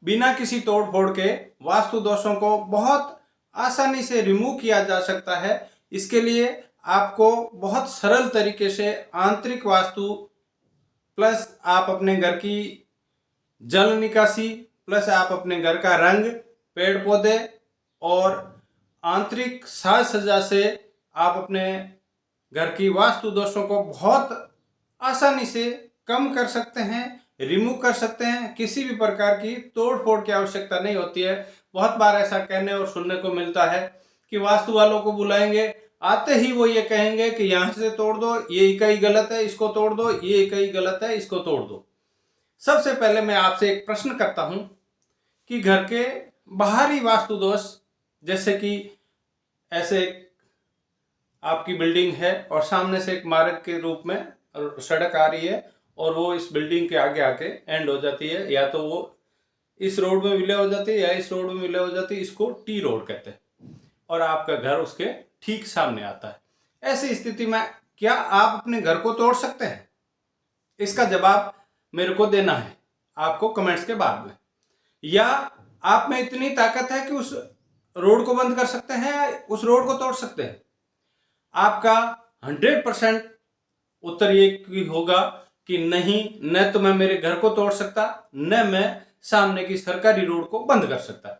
बिना किसी तोड़ फोड़ के वास्तु दोषों को बहुत आसानी से रिमूव किया जा सकता है। इसके लिए आपको बहुत सरल तरीके से आंतरिक वास्तु प्लस आप अपने घर की जल निकासी प्लस आप अपने घर का रंग, पेड़ पौधे और आंतरिक साज सज्जा से आप अपने घर की वास्तु दोषों को बहुत आसानी से कम कर सकते हैं, रिमूव कर सकते हैं। किसी भी प्रकार की तोड़ फोड़ की आवश्यकता नहीं होती है। बहुत बार ऐसा कहने और सुनने को मिलता है कि वास्तु वालों को बुलाएंगे, आते ही वो ये कहेंगे कि यहाँ से तोड़ दो, ये इकाई गलत है, इसको तोड़ दो, ये इकाई गलत है, इसको तोड़ दो। सबसे पहले मैं आपसे एक प्रश्न करता हूं कि घर के बाहरी वास्तु दोष, जैसे कि ऐसे आपकी बिल्डिंग है और सामने से एक मार्ग के रूप में सड़क आ रही है और वो इस बिल्डिंग के आगे आके एंड हो जाती है, या तो वो इस रोड में विलय हो जाती है या इस रोड में विलय हो जाती है, इसको टी रोड कहते हैं, और आपका घर उसके ठीक सामने आता है। ऐसी स्थिति में क्या आप अपने घर को तोड़ सकते हैं? इसका जवाब मेरे को देना है आपको कमेंट्स के बाद में। या आप में इतनी ताकत है कि उस रोड को बंद कर सकते हैं, उस रोड को तोड़ सकते हैं? आपका 100% उत्तर ये होगा कि नहीं, न तो मैं मेरे घर को तोड़ सकता, न मैं सामने की सरकारी रोड को बंद कर सकता।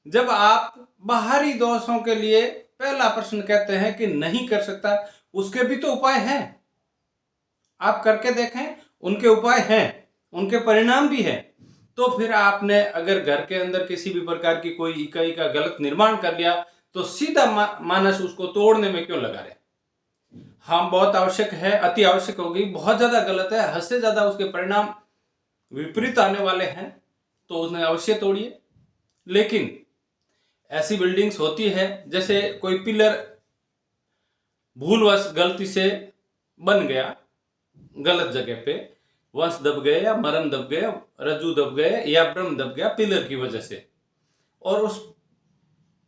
जब आप बाहरी दोषों के लिए पहला प्रश्न कहते हैं कि नहीं कर सकता, उसके भी तो उपाय हैं, आप करके देखें, उनके उपाय हैं, उनके परिणाम भी हैं। तो फिर आपने अगर घर के अंदर किसी भी प्रकार की कोई इकाई का गलत निर्माण कर लिया तो सीधा मानस उसको तोड़ने में क्यों लगा रहे? हाँ, बहुत आवश्यक है, अति आवश्यक होगी, बहुत ज्यादा गलत है, हद से ज्यादा उसके परिणाम विपरीत आने वाले हैं, तो उसने अवश्य तोड़िए। लेकिन ऐसी बिल्डिंग्स होती है जैसे कोई पिलर भूलवश गलती से बन गया गलत जगह पे, वंश दब गए या मरम दब गए, रज्जू दब गए या ब्रह्म दब गया पिलर की वजह से, और उस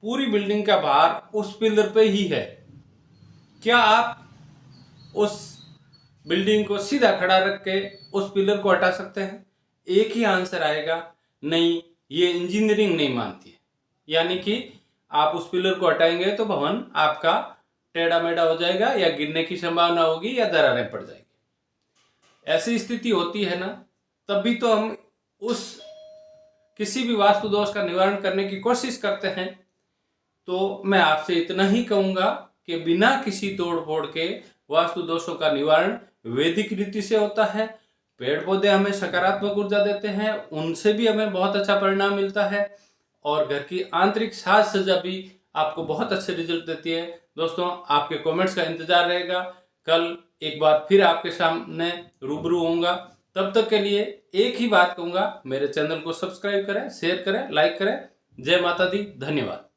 पूरी बिल्डिंग का भार उस पिलर पे ही है। क्या आप उस बिल्डिंग को सीधा खड़ा रख के उस पिलर को हटा सकते हैं? एक ही आंसर आएगा, नहीं, ये इंजीनियरिंग नहीं मानती है। यानी कि आप उस पिलर को हटाएंगे तो भवन आपका टेढ़ा मेढ़ा हो जाएगा या गिरने की संभावना होगी या दरारें पड़ जाएगी। ऐसी स्थिति होती है ना, तभी तो हम उस किसी भी वास्तु दोष का निवारण करने की कोशिश करते हैं। तो मैं आपसे इतना ही कहूंगा कि बिना किसी तोड़ फोड़ के वास्तु दोषों का निवारण वैदिक रीति से होता है। पेड़ पौधे हमें सकारात्मक ऊर्जा देते हैं, उनसे भी हमें बहुत अच्छा परिणाम मिलता है, और घर की आंतरिक साज सज्जा भी आपको बहुत अच्छे रिजल्ट देती है। दोस्तों, आपके कमेंट्स का इंतजार रहेगा। कल एक बार फिर आपके सामने रूबरू होऊंगा। तब तक के लिए एक ही बात कहूंगा, मेरे चैनल को सब्सक्राइब करें, शेयर करें, लाइक करें। जय माता दी, धन्यवाद।